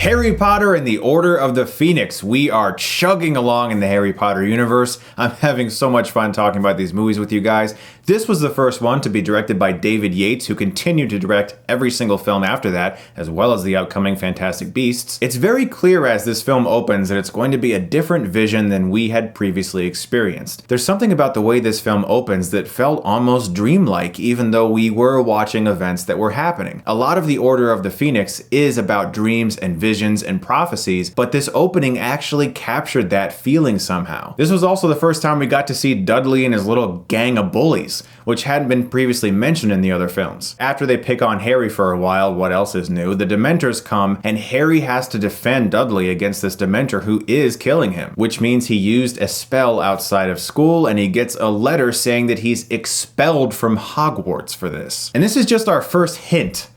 Harry Potter and the Order of the Phoenix. We are chugging along in the Harry Potter universe. I'm having so much fun talking about these movies with you guys. This was the first one to be directed by David Yates, who continued to direct every single film after that, as well as the upcoming Fantastic Beasts. It's very clear as this film opens that it's going to be a different vision than we had previously experienced. There's something about the way this film opens that felt almost dreamlike, even though we were watching events that were happening. A lot of the Order of the Phoenix is about dreams and visions and prophecies, but this opening actually captured that feeling somehow. This was also the first time we got to see Dudley and his little gang of bullies, which hadn't been previously mentioned in the other films. After they pick on Harry for a while, what else is new? The Dementors come, and Harry has to defend Dudley against this Dementor who is killing him, which means he used a spell outside of school, and he gets a letter saying that he's expelled from Hogwarts for this. And this is just our first hint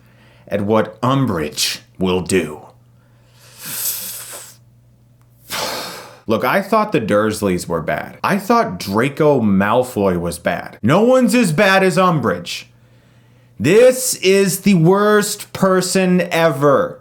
at what Umbridge will do. Look, I thought the Dursleys were bad. I thought Draco Malfoy was bad. No one's as bad as Umbridge. This is the worst person ever.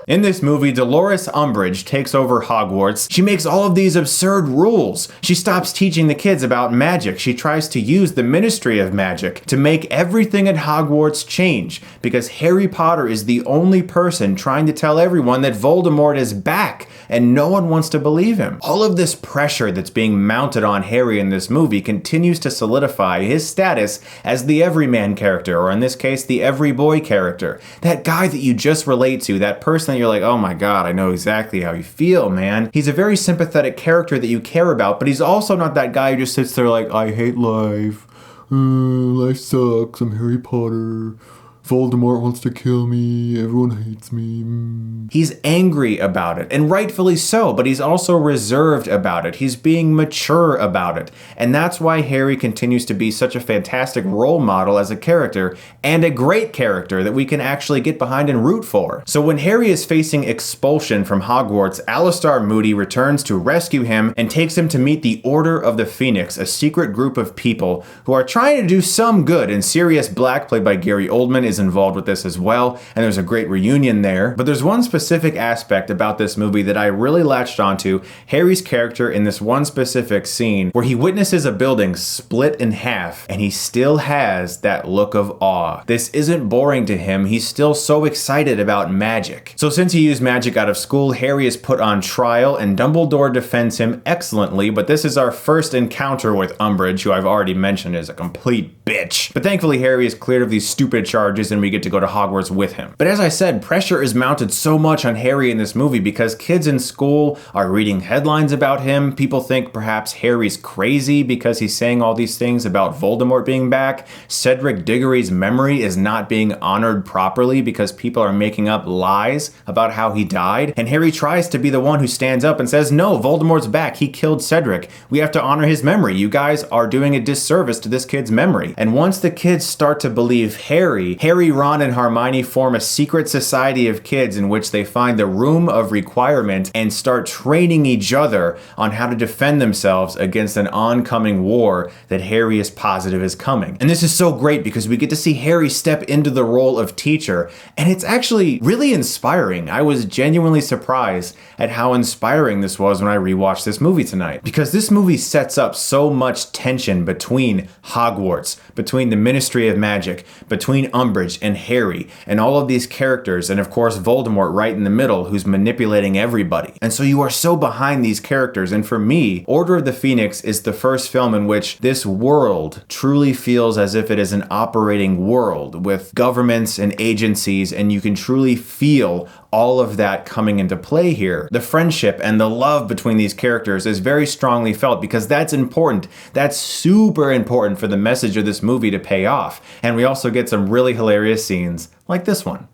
In this movie, Dolores Umbridge takes over Hogwarts. She makes all of these absurd rules. She stops teaching the kids about magic. She tries to use the Ministry of Magic to make everything at Hogwarts change, because Harry Potter is the only person trying to tell everyone that Voldemort is back, and no one wants to believe him. All of this pressure that's being mounted on Harry in this movie continues to solidify his status as the everyman character, or in this case, the every boy character. That guy that you just relate to, that person that you're like, oh my god, I know exactly how you feel, man. He's a very sympathetic character that you care about, but he's also not that guy who just sits there like, I hate life. Life sucks. I'm Harry Potter. Voldemort wants to kill me. Everyone hates me. He's angry about it, and rightfully so, but he's also reserved about it. He's being mature about it. And that's why Harry continues to be such a fantastic role model as a character, and a great character that we can actually get behind and root for. So when Harry is facing expulsion from Hogwarts, Alastor Moody returns to rescue him and takes him to meet the Order of the Phoenix, a secret group of people who are trying to do some good, and Sirius Black, played by Gary Oldman, is involved with this as well, and there's a great reunion there. But there's one specific aspect about this movie that I really latched onto: Harry's character in this one specific scene where he witnesses a building split in half, and he still has that look of awe. This isn't boring to him. He's still so excited about magic. So since he used magic out of school, Harry is put on trial, and Dumbledore defends him excellently, but this is our first encounter with Umbridge, who I've already mentioned is a complete bitch. But thankfully Harry is cleared of these stupid charges, and we get to go to Hogwarts with him. But as I said, pressure is mounted so much on Harry in this movie because kids in school are reading headlines about him. People think perhaps Harry's crazy because he's saying all these things about Voldemort being back. Cedric Diggory's memory is not being honored properly because people are making up lies about how he died. And Harry tries to be the one who stands up and says, no, Voldemort's back. He killed Cedric. We have to honor his memory. You guys are doing a disservice to this kid's memory. And once the kids start to believe Harry, Ron, and Hermione form a secret society of kids in which they find the Room of Requirement and start training each other on how to defend themselves against an oncoming war that Harry is positive is coming. And this is so great because we get to see Harry step into the role of teacher, and it's actually really inspiring. I was genuinely surprised at how inspiring this was when I rewatched this movie tonight, because this movie sets up so much tension between Hogwarts, between the Ministry of Magic, between Umbridge and Harry, and all of these characters, and of course Voldemort right in the middle, who's manipulating everybody. And so you are so behind these characters, and for me, Order of the Phoenix is the first film in which this world truly feels as if it is an operating world with governments and agencies, and you can truly feel all of that coming into play here. The friendship and the love between these characters is very strongly felt because that's important. That's super important for the message of this movie to pay off. And we also get some really hilarious scenes like this one.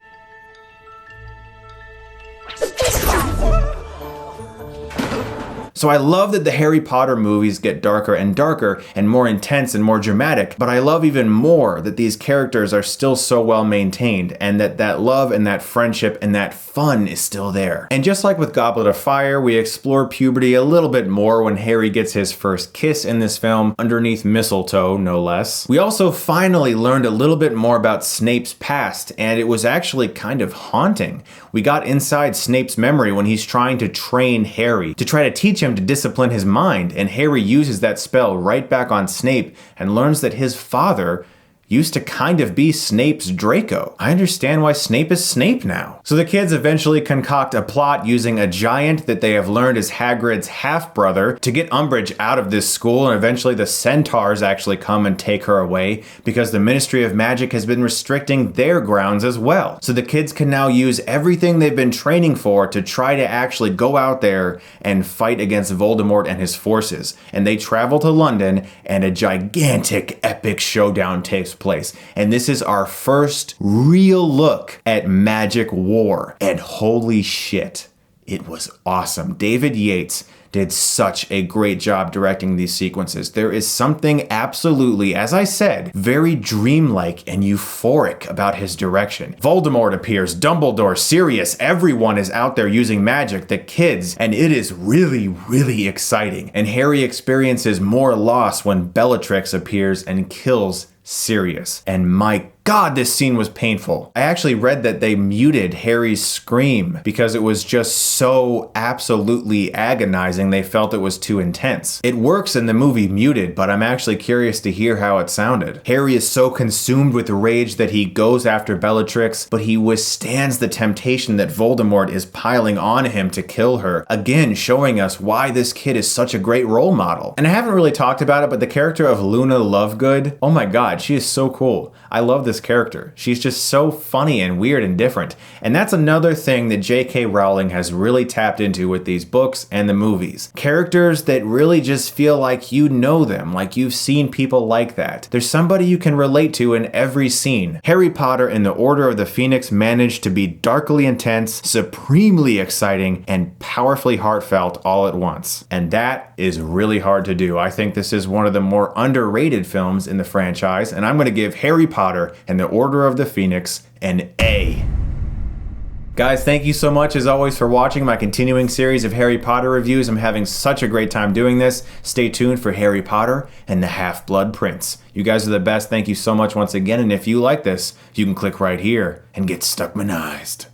So So I love that the Harry Potter movies get darker and darker and more intense and more dramatic, but I love even more that these characters are still so well maintained and that love and that friendship and that fun is still there. And just like with Goblet of Fire, we explore puberty a little bit more when Harry gets his first kiss in this film, underneath mistletoe, no less. We also finally learned a little bit more about Snape's past, and it was actually kind of haunting. We got inside Snape's memory when he's trying to train Harry, to try to teach him to discipline his mind, and Harry uses that spell right back on Snape and learns that his father used to kind of be Snape's Draco. I understand why Snape is Snape now. So the kids eventually concoct a plot using a giant that they have learned is Hagrid's half-brother to get Umbridge out of this school, and eventually the centaurs actually come and take her away because the Ministry of Magic has been restricting their grounds as well. So the kids can now use everything they've been training for to try to actually go out there and fight against Voldemort and his forces. And they travel to London, and a gigantic epic showdown takes place. And this is our first real look at Magic War. And holy shit, it was awesome. David Yates did such a great job directing these sequences. There is something absolutely, as I said, very dreamlike and euphoric about his direction. Voldemort appears, Dumbledore, Sirius, everyone is out there using magic, the kids, and it is really, really exciting. And Harry experiences more loss when Bellatrix appears and kills Sirius. And my God, this scene was painful. I actually read that they muted Harry's scream because it was just so absolutely agonizing. They felt it was too intense. It works in the movie muted, but I'm actually curious to hear how it sounded. Harry is so consumed with rage that he goes after Bellatrix, but he withstands the temptation that Voldemort is piling on him to kill her, again showing us why this kid is such a great role model. And I haven't really talked about it, but the character of Luna Lovegood, oh my God, she is so cool. I love this character. She's just so funny and weird and different. And that's another thing that J.K. Rowling has really tapped into with these books and the movies. Characters that really just feel like you know them, like you've seen people like that. There's somebody you can relate to in every scene. Harry Potter and the Order of the Phoenix managed to be darkly intense, supremely exciting, and powerfully heartfelt all at once. And that is really hard to do. I think this is one of the more underrated films in the franchise, and I'm going to give Harry Potter and the Order of the Phoenix an A. Guys, thank you so much as always for watching my continuing series of Harry Potter reviews. I'm having such a great time doing this. Stay tuned for Harry Potter and the Half-Blood Prince. You guys are the best. Thank you so much once again. And if you like this, you can click right here and get Stuckmanized.